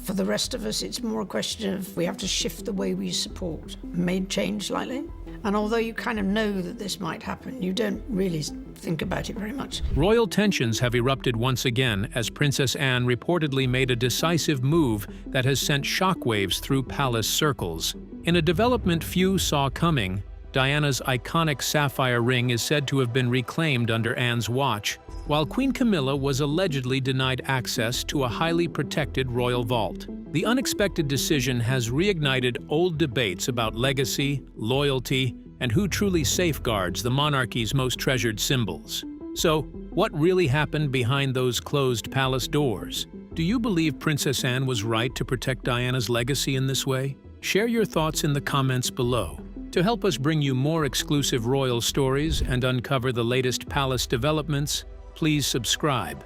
For the rest of us, it's more a question of we have to shift the way we support. Made change slightly. And although you kind of know that this might happen, you don't really think about it very much. Royal tensions have erupted once again as Princess Anne reportedly made a decisive move that has sent shockwaves through palace circles. In a development few saw coming, Diana's iconic sapphire ring is said to have been reclaimed under Anne's watch, while Queen Camilla was allegedly denied access to a highly protected royal vault. The unexpected decision has reignited old debates about legacy, loyalty, and who truly safeguards the monarchy's most treasured symbols. So, what really happened behind those closed palace doors? Do you believe Princess Anne was right to protect Diana's legacy in this way? Share your thoughts in the comments below. To help us bring you more exclusive royal stories and uncover the latest palace developments, please subscribe.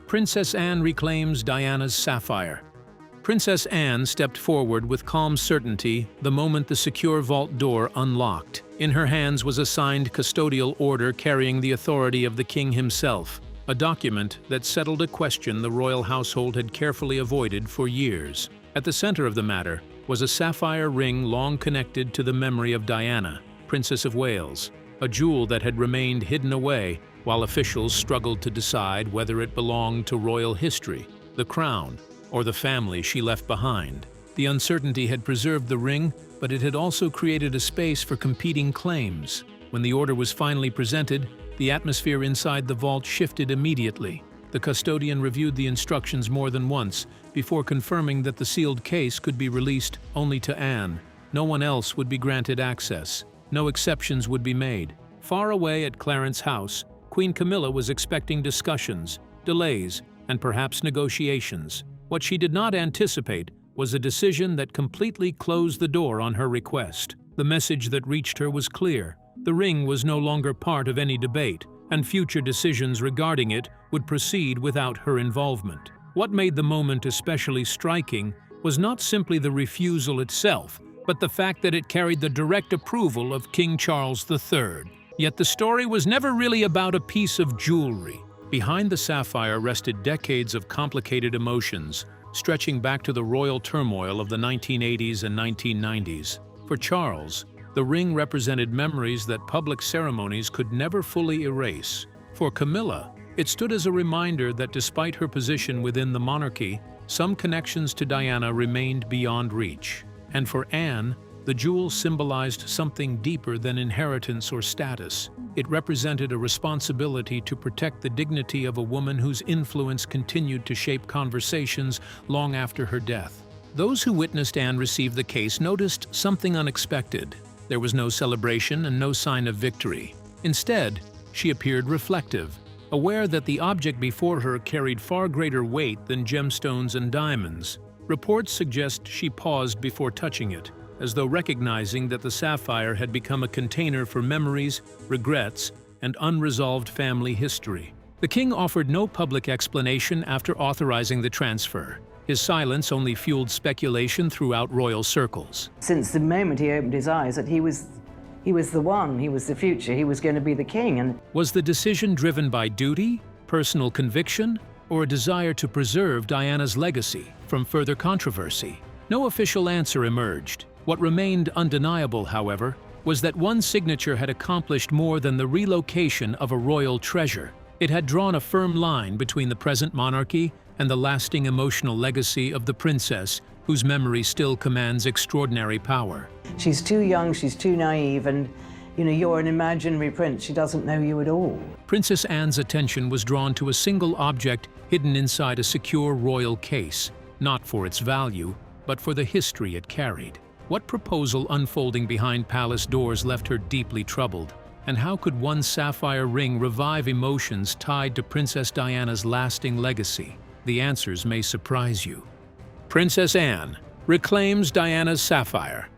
Princess Anne reclaims Diana's sapphire. Princess Anne stepped forward with calm certainty the moment the secure vault door unlocked. In her hands was a signed custodial order carrying the authority of the king himself, a document that settled a question the royal household had carefully avoided for years. At the center of the matter was a sapphire ring long connected to the memory of Diana, Princess of Wales, a jewel that had remained hidden away while officials struggled to decide whether it belonged to royal history, the crown, or the family she left behind. The uncertainty had preserved the ring, but it had also created a space for competing claims. When the order was finally presented, the atmosphere inside the vault shifted immediately. The custodian reviewed the instructions more than once before confirming that the sealed case could be released only to Anne. No one else would be granted access. No exceptions would be made. Far away at Clarence's house, Queen Camilla was expecting discussions, delays, and perhaps negotiations. What she did not anticipate was a decision that completely closed the door on her request. The message that reached her was clear. The ring was no longer part of any debate, and future decisions regarding it would proceed without her involvement. What made the moment especially striking was not simply the refusal itself, but the fact that it carried the direct approval of King Charles III. Yet the story was never really about a piece of jewelry. Behind the sapphire rested decades of complicated emotions, stretching back to the royal turmoil of the 1980s and 1990s. For Charles, the ring represented memories that public ceremonies could never fully erase. For Camilla, it stood as a reminder that despite her position within the monarchy, some connections to Diana remained beyond reach. And for Anne, the jewel symbolized something deeper than inheritance or status. It represented a responsibility to protect the dignity of a woman whose influence continued to shape conversations long after her death. Those who witnessed Anne receive the case noticed something unexpected. There was no celebration and no sign of victory. Instead, she appeared reflective, aware that the object before her carried far greater weight than gemstones and diamonds. Reports suggest she paused before touching it, as though recognizing that the sapphire had become a container for memories, regrets, and unresolved family history. The king offered no public explanation after authorizing the transfer. His silence only fueled speculation throughout royal circles. Since the moment he opened his eyes, that he was the one, he was the future, he was going to be the king. And was the decision driven by duty, personal conviction, or a desire to preserve Diana's legacy from further controversy? No official answer emerged. What remained undeniable, however, was that one signature had accomplished more than the relocation of a royal treasure. It had drawn a firm line between the present monarchy and the lasting emotional legacy of the princess, whose memory still commands extraordinary power. She's too young, she's too naive, and you're an imaginary prince. She doesn't know you at all. Princess Anne's attention was drawn to a single object hidden inside a secure royal case, not for its value, but for the history it carried. What proposal unfolding behind palace doors left her deeply troubled? And how could one sapphire ring revive emotions tied to Princess Diana's lasting legacy? The answers may surprise you. Princess Anne reclaims Diana's sapphire.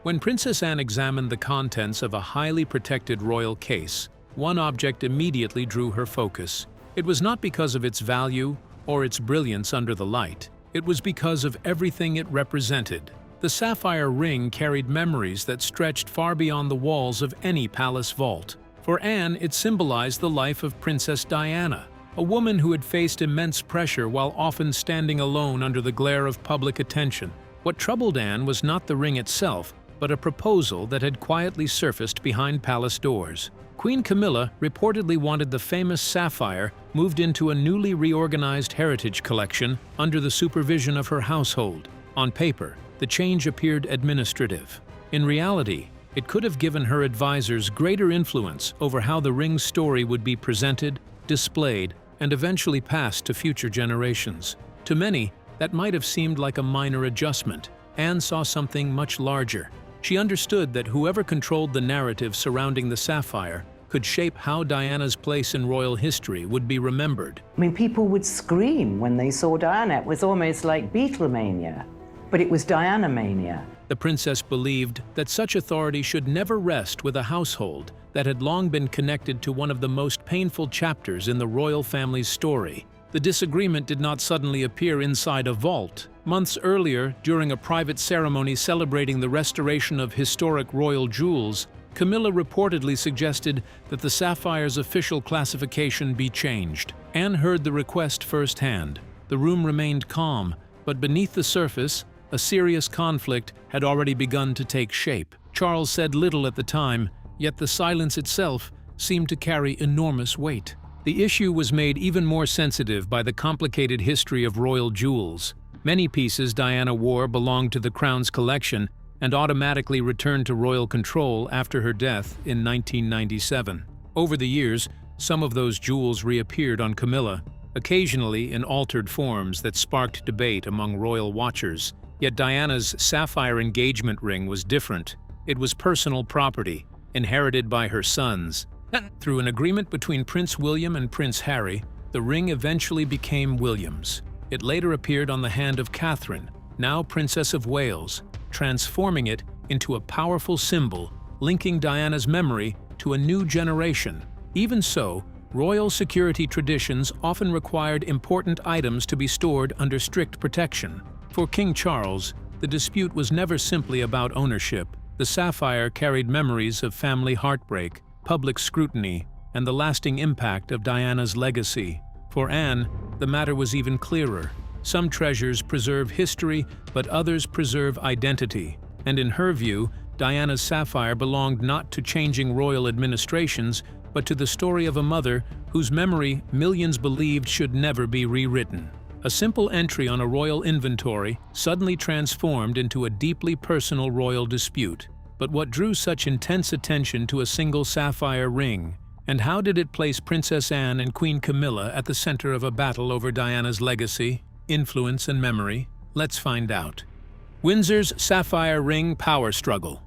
When Princess Anne examined the contents of a highly protected royal case, one object immediately drew her focus. It was not because of its value or its brilliance under the light. It was because of everything it represented. The sapphire ring carried memories that stretched far beyond the walls of any palace vault. For Anne, it symbolized the life of Princess Diana, a woman who had faced immense pressure while often standing alone under the glare of public attention. What troubled Anne was not the ring itself, but a proposal that had quietly surfaced behind palace doors. Queen Camilla reportedly wanted the famous Sapphire moved into a newly reorganized heritage collection under the supervision of her household. On paper, the change appeared administrative. In reality, it could have given her advisors greater influence over how the ring's story would be presented, displayed, and eventually passed to future generations. To many, that might have seemed like a minor adjustment. Anne saw something much larger. She understood that whoever controlled the narrative surrounding the Sapphire could shape how Diana's place in royal history would be remembered. I mean, people would scream when they saw Diana. It was almost like Beatlemania, but it was Diana mania. The princess believed that such authority should never rest with a household that had long been connected to one of the most painful chapters in the royal family's story. The disagreement did not suddenly appear inside a vault. Months earlier, during a private ceremony celebrating the restoration of historic royal jewels, Camilla reportedly suggested that the Sapphire's official classification be changed. Anne heard the request firsthand. The room remained calm, but beneath the surface, a serious conflict had already begun to take shape. Charles said little at the time, yet the silence itself seemed to carry enormous weight. The issue was made even more sensitive by the complicated history of royal jewels. Many pieces Diana wore belonged to the crown's collection and automatically returned to royal control after her death in 1997. Over the years, some of those jewels reappeared on Camilla, occasionally in altered forms that sparked debate among royal watchers. Yet Diana's sapphire engagement ring was different. It was personal property, inherited by her sons. Through an agreement between Prince William and Prince Harry, the ring eventually became William's. It later appeared on the hand of Catherine, now Princess of Wales, transforming it into a powerful symbol linking Diana's memory to a new generation. Even so, royal security traditions often required important items to be stored under strict protection. For King Charles, the dispute was never simply about ownership. The sapphire carried memories of family heartbreak, public scrutiny, and the lasting impact of Diana's legacy. For Anne, the matter was even clearer. Some treasures preserve history, but others preserve identity. And in her view, Diana's sapphire belonged not to changing royal administrations, but to the story of a mother whose memory millions believed should never be rewritten. A simple entry on a royal inventory suddenly transformed into a deeply personal royal dispute. But what drew such intense attention to a single sapphire ring? And how did it place Princess Anne and Queen Camilla at the center of a battle over Diana's legacy, influence, and memory? Let's find out. Windsor's sapphire ring power struggle.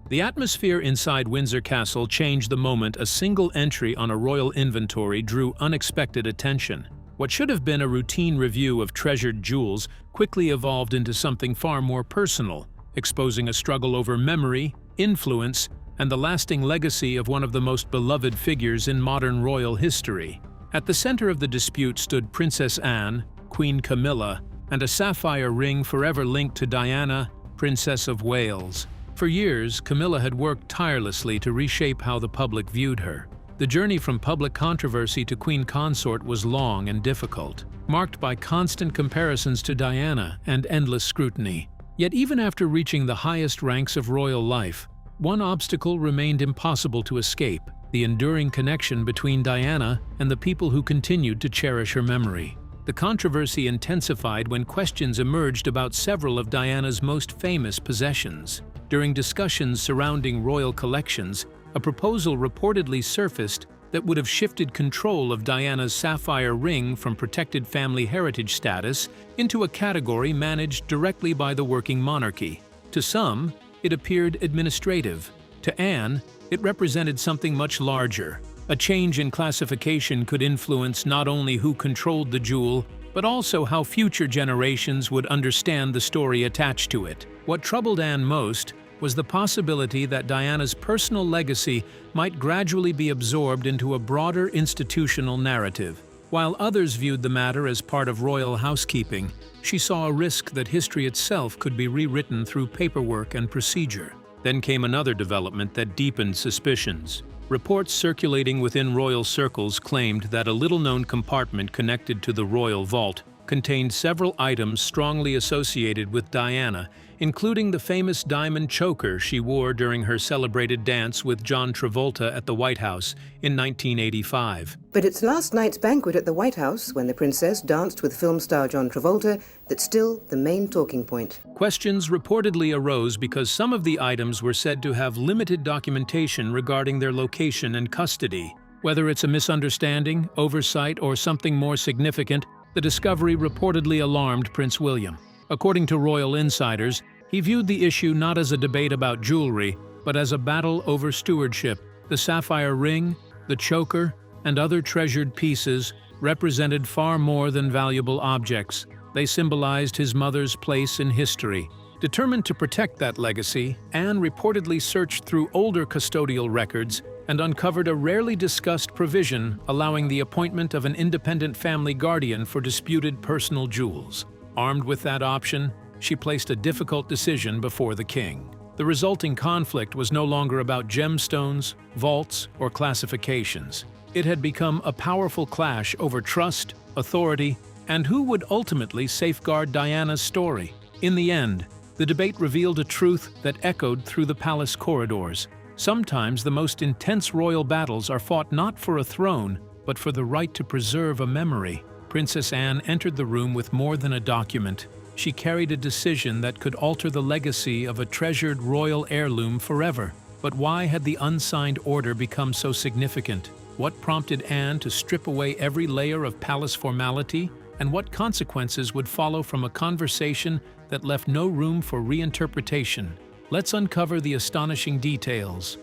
The atmosphere inside Windsor Castle changed the moment a single entry on a royal inventory drew unexpected attention. What should have been a routine review of treasured jewels quickly evolved into something far more personal, exposing a struggle over memory, influence, and the lasting legacy of one of the most beloved figures in modern royal history. At the center of the dispute stood Princess Anne, Queen Camilla, and a sapphire ring forever linked to Diana, Princess of Wales. For years, Camilla had worked tirelessly to reshape how the public viewed her. The journey from public controversy to queen consort was long and difficult, marked by constant comparisons to Diana and endless scrutiny. Yet even after reaching the highest ranks of royal life, one obstacle remained impossible to escape: the enduring connection between Diana and the people who continued to cherish her memory. The controversy intensified when questions emerged about several of Diana's most famous possessions. During discussions surrounding royal collections, a proposal reportedly surfaced that would have shifted control of Diana's sapphire ring from protected family heritage status into a category managed directly by the working monarchy. To some, it appeared administrative. To Anne, it represented something much larger. A change in classification could influence not only who controlled the jewel, but also how future generations would understand the story attached to it. What troubled Anne most was the possibility that Diana's personal legacy might gradually be absorbed into a broader institutional narrative. While others viewed the matter as part of royal housekeeping, she saw a risk that history itself could be rewritten through paperwork and procedure. Then came another development that deepened suspicions. Reports circulating within royal circles claimed that a little-known compartment connected to the royal vault contained several items strongly associated with Diana, including the famous diamond choker she wore during her celebrated dance with John Travolta at the White House in 1985. But it's last night's banquet at the White House, when the princess danced with film star John Travolta, that's still the main talking point. Questions reportedly arose because some of the items were said to have limited documentation regarding their location and custody. Whether it's a misunderstanding, oversight, or something more significant, the discovery reportedly alarmed Prince William. According to royal insiders, he viewed the issue not as a debate about jewelry, but as a battle over stewardship. The sapphire ring, the choker, and other treasured pieces represented far more than valuable objects. They symbolized his mother's place in history. Determined to protect that legacy, Anne reportedly searched through older custodial records and uncovered a rarely discussed provision allowing the appointment of an independent family guardian for disputed personal jewels. Armed with that option, she placed a difficult decision before the king. The resulting conflict was no longer about gemstones, vaults, or classifications. It had become a powerful clash over trust, authority, and who would ultimately safeguard Diana's story. In the end, the debate revealed a truth that echoed through the palace corridors. Sometimes the most intense royal battles are fought not for a throne, but for the right to preserve a memory. Princess Anne entered the room with more than a document. She carried a decision that could alter the legacy of a treasured royal heirloom forever. But why had the unsigned order become so significant? What prompted Anne to strip away every layer of palace formality? And what consequences would follow from a conversation that left no room for reinterpretation? Let's uncover the astonishing details.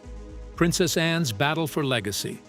Princess Anne's battle for legacy.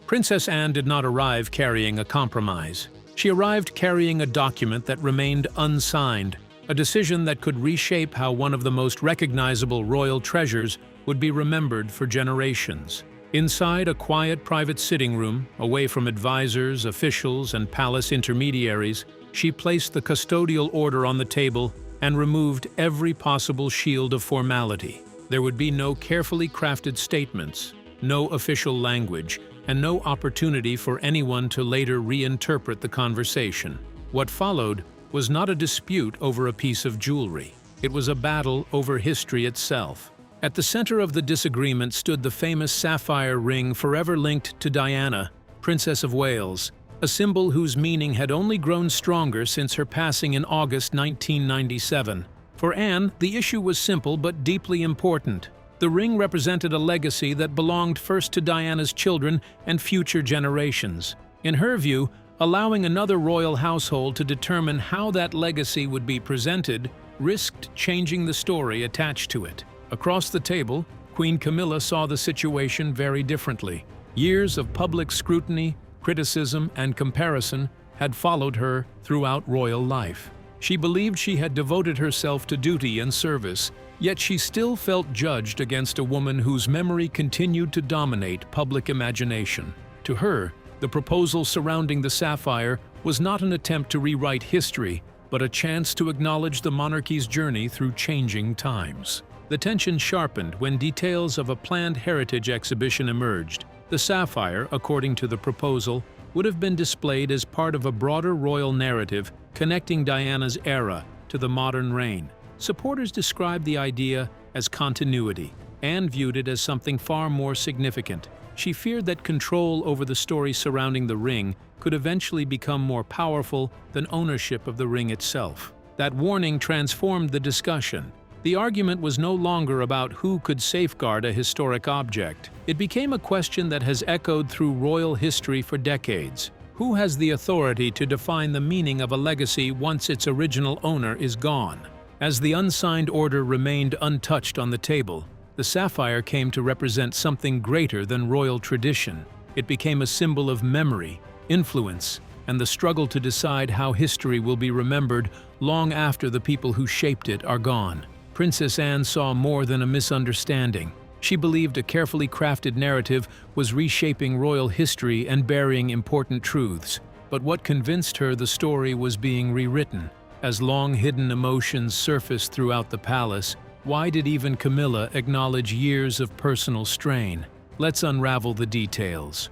Princess Anne did not arrive carrying a compromise. She arrived carrying a document that remained unsigned, a decision that could reshape how one of the most recognizable royal treasures would be remembered for generations. Inside a quiet private sitting room, away from advisors, officials, and palace intermediaries, she placed the custodial order on the table and removed every possible shield of formality. There would be no carefully crafted statements, no official language, and no opportunity for anyone to later reinterpret the conversation. What followed was not a dispute over a piece of jewelry. It was a battle over history itself. At the center of the disagreement stood the famous sapphire ring forever linked to Diana, Princess of Wales, a symbol whose meaning had only grown stronger since her passing in August 1997. For Anne, the issue was simple but deeply important. The ring represented a legacy that belonged first to Diana's children and future generations. In her view, allowing another royal household to determine how that legacy would be presented risked changing the story attached to it. Across the table, Queen Camilla saw the situation very differently. Years of public scrutiny, criticism, and comparison had followed her throughout royal life. She believed she had devoted herself to duty and service, yet she still felt judged against a woman whose memory continued to dominate public imagination. To her, the proposal surrounding the sapphire was not an attempt to rewrite history, but a chance to acknowledge the monarchy's journey through changing times. The tension sharpened when details of a planned heritage exhibition emerged. The sapphire, according to the proposal, would have been displayed as part of a broader royal narrative connecting Diana's era to the modern reign. Supporters described the idea as continuity. Anne viewed it as something far more significant. She feared that control over the story surrounding the ring could eventually become more powerful than ownership of the ring itself. That warning transformed the discussion. The argument was no longer about who could safeguard a historic object. It became a question that has echoed through royal history for decades. Who has the authority to define the meaning of a legacy once its original owner is gone? As the unsigned order remained untouched on the table, the sapphire came to represent something greater than royal tradition. It became a symbol of memory, influence, and the struggle to decide how history will be remembered long after the people who shaped it are gone. Princess Anne saw more than a misunderstanding. She believed a carefully crafted narrative was reshaping royal history and burying important truths. But what convinced her the story was being rewritten? As long-hidden emotions surfaced throughout the palace, why did even Camilla acknowledge years of personal strain? Let's unravel the details.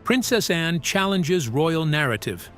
Princess Anne challenges royal narrative.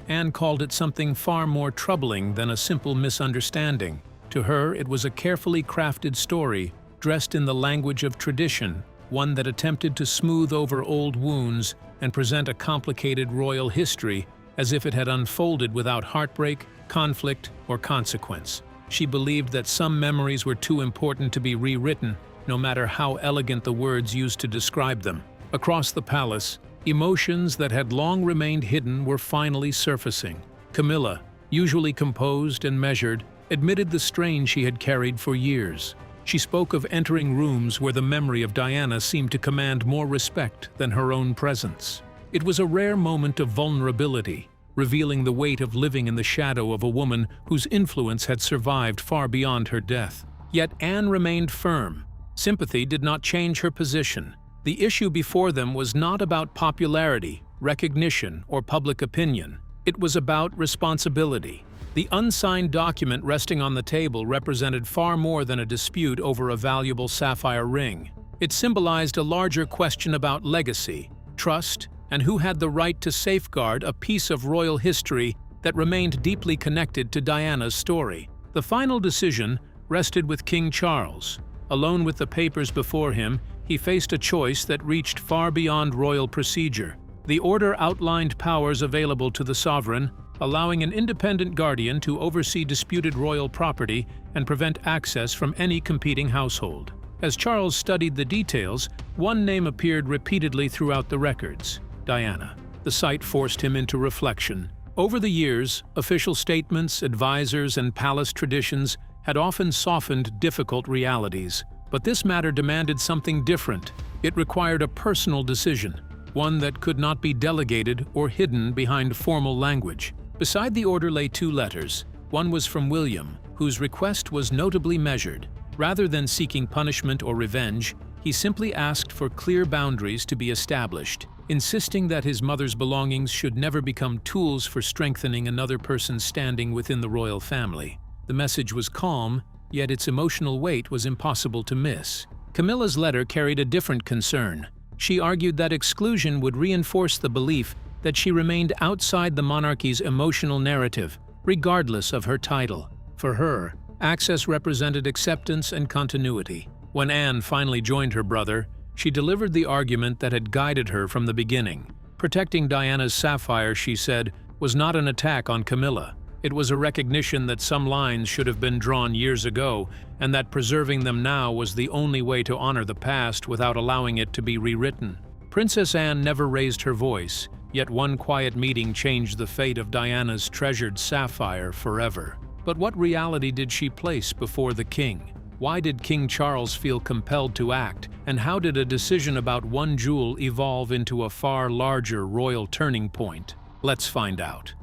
Anne called it something far more troubling than a simple misunderstanding. To her, it was a carefully crafted story, dressed in the language of tradition, one that attempted to smooth over old wounds and present a complicated royal history as if it had unfolded without heartbreak, conflict, or consequence. She believed that some memories were too important to be rewritten, no matter how elegant the words used to describe them. Across the palace, emotions that had long remained hidden were finally surfacing. Camilla, usually composed and measured, admitted the strain she had carried for years. She spoke of entering rooms where the memory of Diana seemed to command more respect than her own presence. It was a rare moment of vulnerability, revealing the weight of living in the shadow of a woman whose influence had survived far beyond her death. Yet Anne remained firm. Sympathy did not change her position. The issue before them was not about popularity, recognition, or public opinion. It was about responsibility. The unsigned document resting on the table represented far more than a dispute over a valuable sapphire ring. It symbolized a larger question about legacy, trust, and who had the right to safeguard a piece of royal history that remained deeply connected to Diana's story. The final decision rested with King Charles. Alone with the papers before him, he faced a choice that reached far beyond royal procedure. The order outlined powers available to the sovereign, allowing an independent guardian to oversee disputed royal property and prevent access from any competing household. As Charles studied the details, one name appeared repeatedly throughout the records: Diana. The sight forced him into reflection. Over the years, official statements, advisors, and palace traditions had often softened difficult realities. But this matter demanded something different. It required a personal decision, one that could not be delegated or hidden behind formal language. Beside the order lay two letters. One was from William, whose request was notably measured. Rather than seeking punishment or revenge, he simply asked for clear boundaries to be established, insisting that his mother's belongings should never become tools for strengthening another person's standing within the royal family. The message was calm, yet its emotional weight was impossible to miss. Camilla's letter carried a different concern. She argued that exclusion would reinforce the belief that she remained outside the monarchy's emotional narrative, regardless of her title. For her, access represented acceptance and continuity. When Anne finally joined her brother, she delivered the argument that had guided her from the beginning. Protecting Diana's sapphire, she said, was not an attack on Camilla. It was a recognition that some lines should have been drawn years ago, and that preserving them now was the only way to honor the past without allowing it to be rewritten. Princess Anne never raised her voice, yet one quiet meeting changed the fate of Diana's treasured sapphire forever. But what reality did she place before the king? Why did King Charles feel compelled to act, and how did a decision about one jewel evolve into a far larger royal turning point? Let's find out.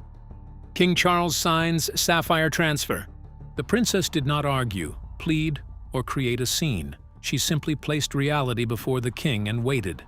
King Charles signs sapphire transfer. The princess did not argue, plead, or create a scene. She simply placed reality before the king and waited.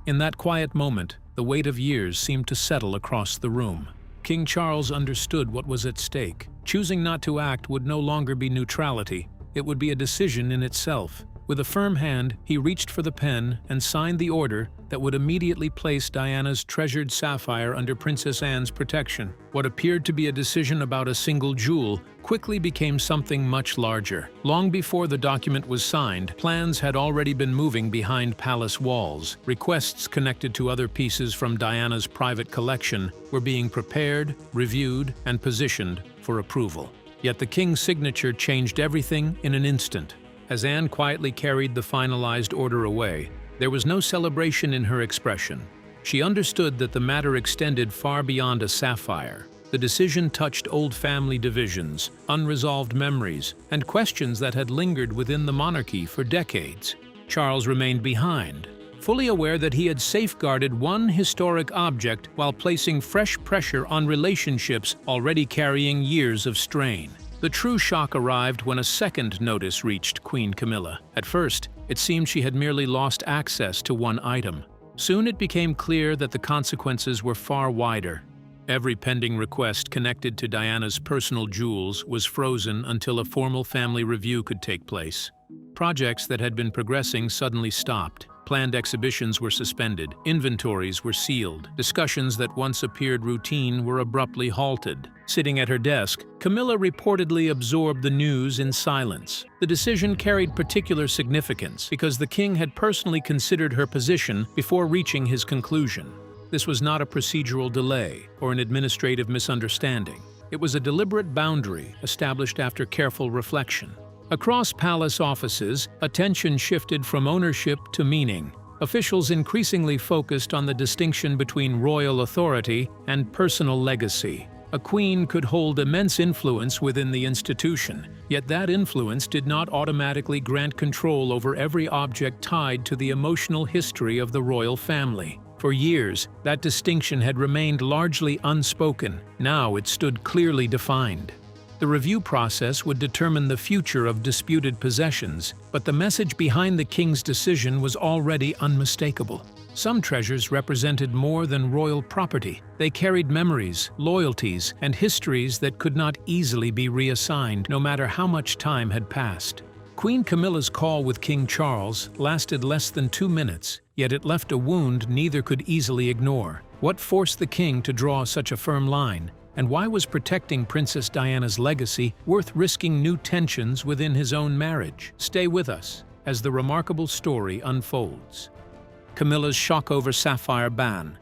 In that quiet moment, the weight of years seemed to settle across the room. King Charles understood what was at stake. Choosing not to act would no longer be neutrality. It would be a decision in itself. With a firm hand, he reached for the pen and signed the order that would immediately place Diana's treasured sapphire under Princess Anne's protection. What appeared to be a decision about a single jewel quickly became something much larger. Long before the document was signed, plans had already been moving behind palace walls. Requests connected to other pieces from Diana's private collection were being prepared, reviewed, and positioned for approval. Yet the king's signature changed everything in an instant. As Anne quietly carried the finalized order away, there was no celebration in her expression. She understood that the matter extended far beyond a sapphire. The decision touched old family divisions, unresolved memories, and questions that had lingered within the monarchy for decades. Charles remained behind, fully aware that he had safeguarded one historic object while placing fresh pressure on relationships already carrying years of strain. The true shock arrived when a second notice reached Queen Camilla. At first, it seemed she had merely lost access to one item. Soon it became clear that the consequences were far wider. Every pending request connected to Diana's personal jewels was frozen until a formal family review could take place. Projects that had been progressing suddenly stopped. Planned exhibitions were suspended, inventories were sealed, discussions that once appeared routine were abruptly halted. Sitting at her desk, Camilla reportedly absorbed the news in silence. The decision carried particular significance because the king had personally considered her position before reaching his conclusion. This was not a procedural delay or an administrative misunderstanding. It was a deliberate boundary established after careful reflection. Across palace offices, attention shifted from ownership to meaning. Officials increasingly focused on the distinction between royal authority and personal legacy. A queen could hold immense influence within the institution, yet that influence did not automatically grant control over every object tied to the emotional history of the royal family. For years, that distinction had remained largely unspoken. Now it stood clearly defined. The review process would determine the future of disputed possessions, but the message behind the king's decision was already unmistakable. Some treasures represented more than royal property. They carried memories, loyalties, and histories that could not easily be reassigned, no matter how much time had passed. Queen Camilla's call with King Charles lasted less than 2 minutes, yet it left a wound neither could easily ignore. What forced the king to draw such a firm line? And why was protecting Princess Diana's legacy worth risking new tensions within his own marriage? Stay with us as the remarkable story unfolds. Camilla's shock over Sapphire ban.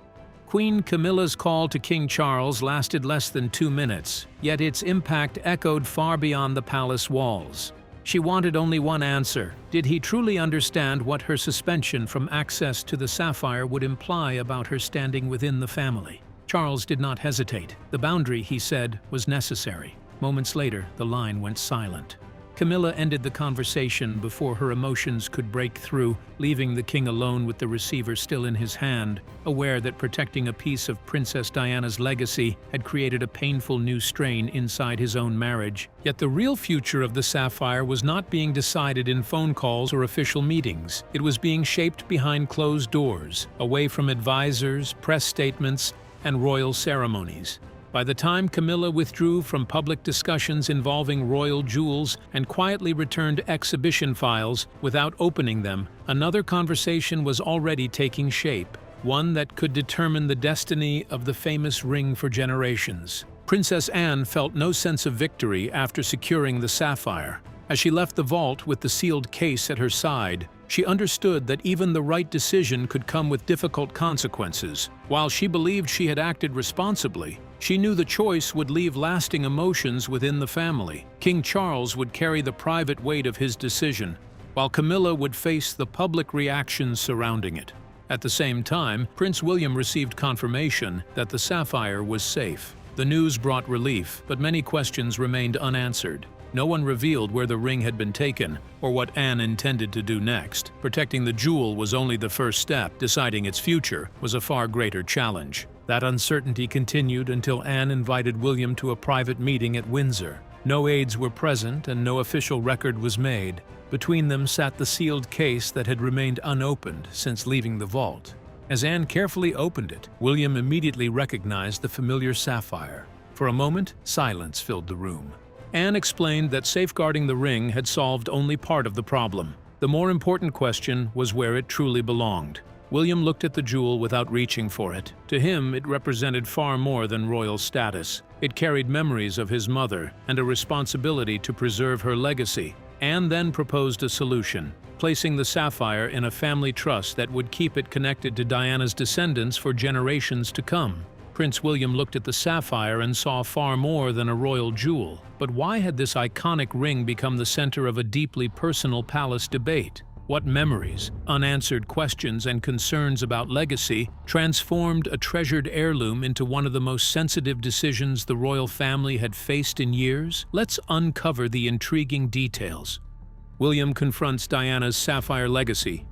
Queen Camilla's call to King Charles lasted less than 2 minutes, yet its impact echoed far beyond the palace walls. She wanted only one answer. Did he truly understand what her suspension from access to the Sapphire would imply about her standing within the family? Charles did not hesitate. The boundary, he said, was necessary. Moments later, the line went silent. Camilla ended the conversation before her emotions could break through, leaving the king alone with the receiver still in his hand, aware that protecting a piece of Princess Diana's legacy had created a painful new strain inside his own marriage. Yet the real future of the Sapphire was not being decided in phone calls or official meetings. It was being shaped behind closed doors, away from advisors, press statements, and royal ceremonies. By the time Camilla withdrew from public discussions involving royal jewels and quietly returned exhibition files without opening them, another conversation was already taking shape, one that could determine the destiny of the famous ring for generations. Princess Anne felt no sense of victory after securing the Sapphire. As she left the vault with the sealed case at her side, she understood that even the right decision could come with difficult consequences. While she believed she had acted responsibly, she knew the choice would leave lasting emotions within the family. King Charles would carry the private weight of his decision, while Camilla would face the public reactions surrounding it. At the same time, Prince William received confirmation that the Sapphire was safe. The news brought relief, but many questions remained unanswered. No one revealed where the ring had been taken or what Anne intended to do next. Protecting the jewel was only the first step. Deciding its future was a far greater challenge. That uncertainty continued until Anne invited William to a private meeting at Windsor. No aides were present and no official record was made. Between them sat the sealed case that had remained unopened since leaving the vault. As Anne carefully opened it, William immediately recognized the familiar sapphire. For a moment, silence filled the room. Anne explained that safeguarding the ring had solved only part of the problem. The more important question was where it truly belonged. William looked at the jewel without reaching for it. To him, it represented far more than royal status. It carried memories of his mother and a responsibility to preserve her legacy. Anne then proposed a solution, placing the sapphire in a family trust that would keep it connected to Diana's descendants for generations to come. Prince William looked at the sapphire and saw far more than a royal jewel. But why had this iconic ring become the center of a deeply personal palace debate? What memories, unanswered questions, and concerns about legacy transformed a treasured heirloom into one of the most sensitive decisions the royal family had faced in years? Let's uncover the intriguing details. William confronts Diana's sapphire legacy.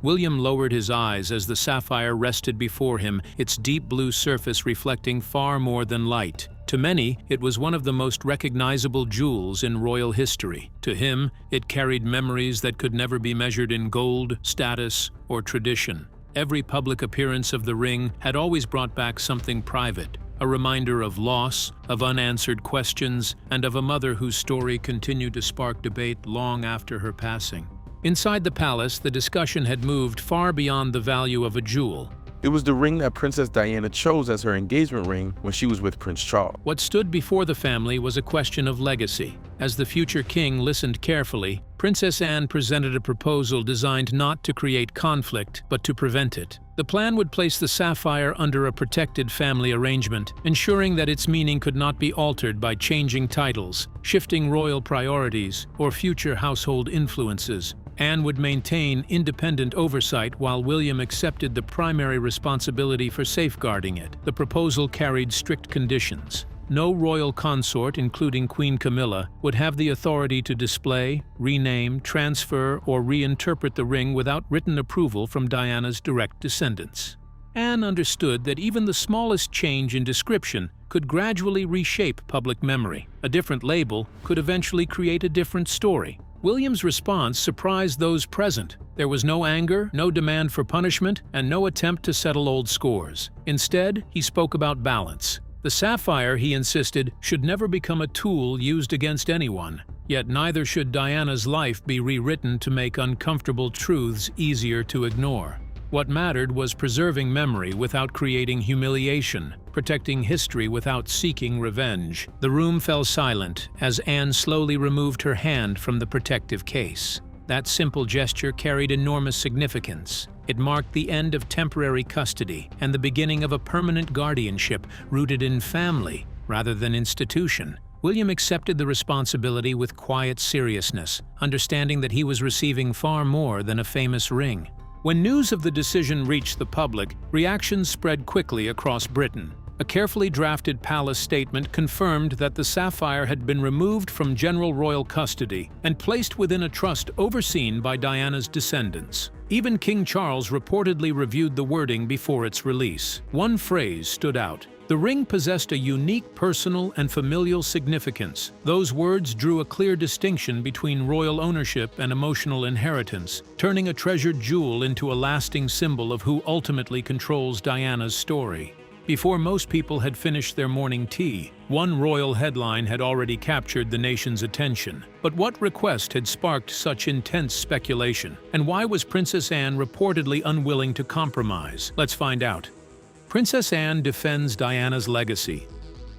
William lowered his eyes as the sapphire rested before him, its deep blue surface reflecting far more than light. To many, it was one of the most recognizable jewels in royal history. To him, it carried memories that could never be measured in gold, status, or tradition. Every public appearance of the ring had always brought back something private, a reminder of loss, of unanswered questions, and of a mother whose story continued to spark debate long after her passing. Inside the palace, the discussion had moved far beyond the value of a jewel. It was the ring that Princess Diana chose as her engagement ring when she was with Prince Charles. What stood before the family was a question of legacy. As the future king listened carefully, Princess Anne presented a proposal designed not to create conflict, but to prevent it. The plan would place the sapphire under a protected family arrangement, ensuring that its meaning could not be altered by changing titles, shifting royal priorities, or future household influences. Anne would maintain independent oversight while William accepted the primary responsibility for safeguarding it. The proposal carried strict conditions. No royal consort, including Queen Camilla, would have the authority to display, rename, transfer, or reinterpret the ring without written approval from Diana's direct descendants. Anne understood that even the smallest change in description could gradually reshape public memory. A different label could eventually create a different story. William's response surprised those present. There was no anger, no demand for punishment, and no attempt to settle old scores. Instead, he spoke about balance. The sapphire, he insisted, should never become a tool used against anyone. Yet neither should Diana's life be rewritten to make uncomfortable truths easier to ignore. What mattered was preserving memory without creating humiliation, protecting history without seeking revenge. The room fell silent as Anne slowly removed her hand from the protective case. That simple gesture carried enormous significance. It marked the end of temporary custody and the beginning of a permanent guardianship rooted in family rather than institution. William accepted the responsibility with quiet seriousness, understanding that he was receiving far more than a famous ring. When news of the decision reached the public, reactions spread quickly across Britain. A carefully drafted palace statement confirmed that the sapphire had been removed from general royal custody and placed within a trust overseen by Diana's descendants. Even King Charles reportedly reviewed the wording before its release. One phrase stood out. The ring possessed a unique personal and familial significance. Those words drew a clear distinction between royal ownership and emotional inheritance, turning a treasured jewel into a lasting symbol of who ultimately controls Diana's story. Before most people had finished their morning tea, one royal headline had already captured the nation's attention. But what request had sparked such intense speculation? And why was Princess Anne reportedly unwilling to compromise? Let's find out. Princess Anne defends Diana's legacy.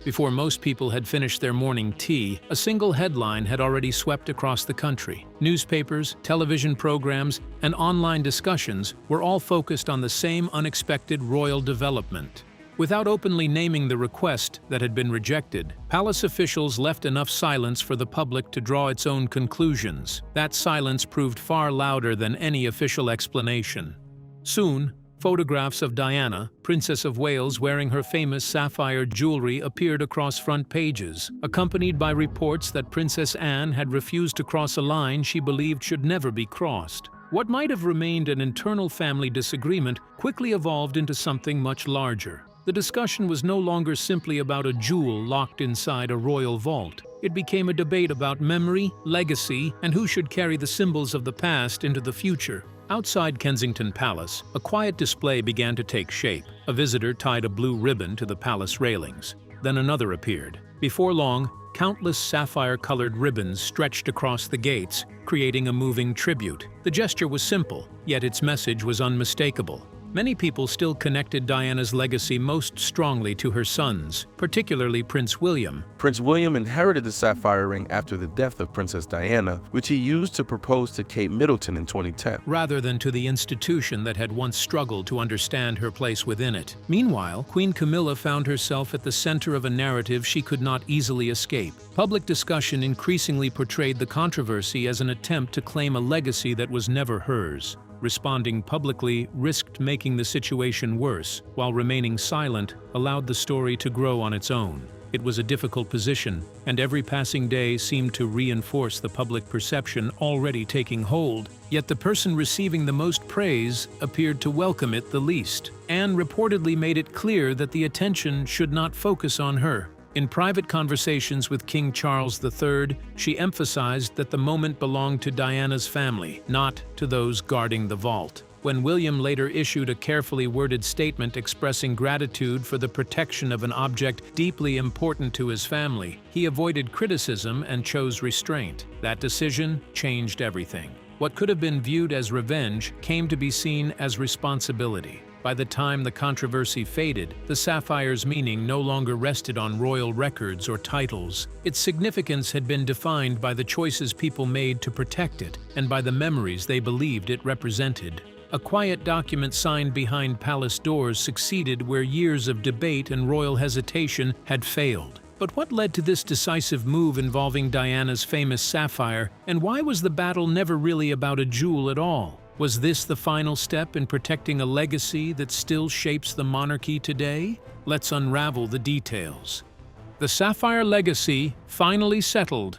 Before most people had finished their morning tea, a single headline had already swept across the country. Newspapers, television programs, and online discussions were all focused on the same unexpected royal development. Without openly naming the request that had been rejected, palace officials left enough silence for the public to draw its own conclusions. That silence proved far louder than any official explanation. Soon, photographs of Diana, Princess of Wales, wearing her famous sapphire jewelry appeared across front pages, accompanied by reports that Princess Anne had refused to cross a line she believed should never be crossed. What might have remained an internal family disagreement quickly evolved into something much larger. The discussion was no longer simply about a jewel locked inside a royal vault. It became a debate about memory, legacy, and who should carry the symbols of the past into the future. Outside Kensington Palace, a quiet display began to take shape. A visitor tied a blue ribbon to the palace railings. Then another appeared. Before long, countless sapphire-colored ribbons stretched across the gates, creating a moving tribute. The gesture was simple, yet its message was unmistakable. Many people still connected Diana's legacy most strongly to her sons, particularly Prince William. Prince William inherited the sapphire ring after the death of Princess Diana, which he used to propose to Kate Middleton in 2010. Rather than to the institution that had once struggled to understand her place within it. Meanwhile, Queen Camilla found herself at the center of a narrative she could not easily escape. Public discussion increasingly portrayed the controversy as an attempt to claim a legacy that was never hers. Responding publicly risked making the situation worse, while remaining silent allowed the story to grow on its own. It was a difficult position, and every passing day seemed to reinforce the public perception already taking hold. Yet the person receiving the most praise appeared to welcome it the least. Anne reportedly made it clear that the attention should not focus on her. In private conversations with King Charles III, she emphasized that the moment belonged to Diana's family, not to those guarding the vault. When William later issued a carefully worded statement expressing gratitude for the protection of an object deeply important to his family, he avoided criticism and chose restraint. That decision changed everything. What could have been viewed as revenge came to be seen as responsibility. By the time the controversy faded, the sapphire's meaning no longer rested on royal records or titles. Its significance had been defined by the choices people made to protect it and by the memories they believed it represented. A quiet document signed behind palace doors succeeded where years of debate and royal hesitation had failed. But what led to this decisive move involving Diana's famous sapphire, and why was the battle never really about a jewel at all? Was this the final step in protecting a legacy that still shapes the monarchy today? Let's unravel the details. The Sapphire legacy finally settled.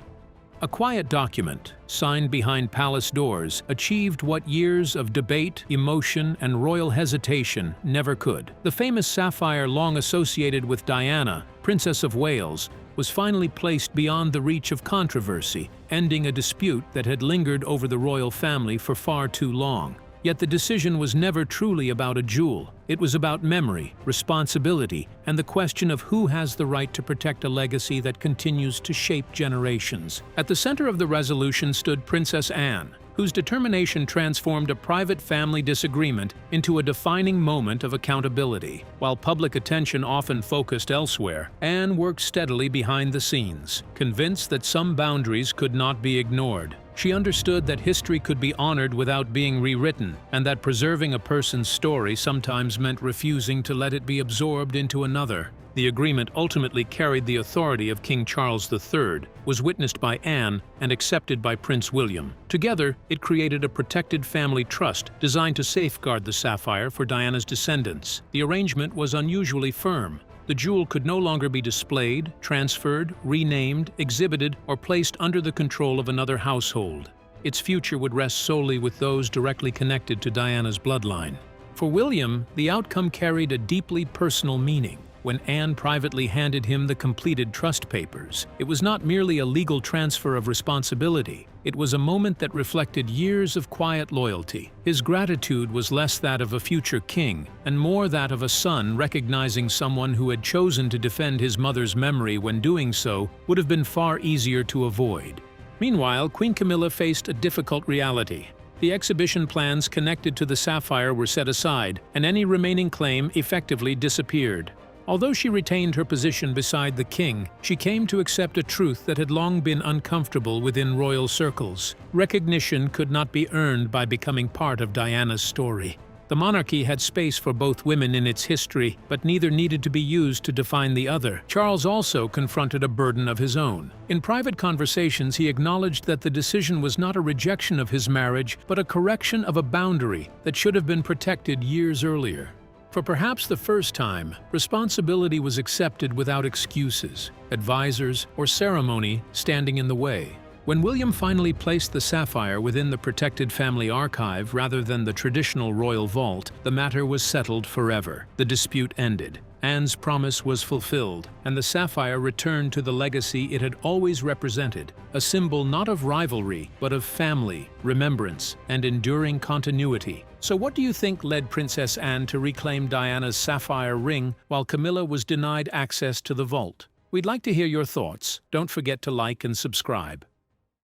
A quiet document, signed behind palace doors, achieved what years of debate, emotion, and royal hesitation never could. The famous sapphire, long associated with Diana, Princess of Wales, was finally placed beyond the reach of controversy, ending a dispute that had lingered over the royal family for far too long. Yet the decision was never truly about a jewel. It was about memory, responsibility, and the question of who has the right to protect a legacy that continues to shape generations. At the center of the resolution stood Princess Anne, whose determination transformed a private family disagreement into a defining moment of accountability. While public attention often focused elsewhere, Anne worked steadily behind the scenes, convinced that some boundaries could not be ignored. She understood that history could be honored without being rewritten, and that preserving a person's story sometimes meant refusing to let it be absorbed into another. The agreement ultimately carried the authority of King Charles III, was witnessed by Anne, and accepted by Prince William. Together, it created a protected family trust designed to safeguard the sapphire for Diana's descendants. The arrangement was unusually firm. The jewel could no longer be displayed, transferred, renamed, exhibited, or placed under the control of another household. Its future would rest solely with those directly connected to Diana's bloodline. For William, the outcome carried a deeply personal meaning. When Anne privately handed him the completed trust papers, it was not merely a legal transfer of responsibility. It was a moment that reflected years of quiet loyalty. His gratitude was less that of a future king, and more that of a son recognizing someone who had chosen to defend his mother's memory when doing so would have been far easier to avoid. Meanwhile, Queen Camilla faced a difficult reality. The exhibition plans connected to the sapphire were set aside, and any remaining claim effectively disappeared. Although she retained her position beside the king, she came to accept a truth that had long been uncomfortable within royal circles. Recognition could not be earned by becoming part of Diana's story. The monarchy had space for both women in its history, but neither needed to be used to define the other. Charles also confronted a burden of his own. In private conversations, he acknowledged that the decision was not a rejection of his marriage, but a correction of a boundary that should have been protected years earlier. For perhaps the first time, responsibility was accepted without excuses, advisors, or ceremony standing in the way. When William finally placed the sapphire within the protected family archive rather than the traditional royal vault, the matter was settled forever. The dispute ended. Anne's promise was fulfilled, and the sapphire returned to the legacy it had always represented, a symbol not of rivalry, but of family, remembrance, and enduring continuity. So what do you think led Princess Anne to reclaim Diana's sapphire ring while Camilla was denied access to the vault? We'd like to hear your thoughts. Don't forget to like and subscribe.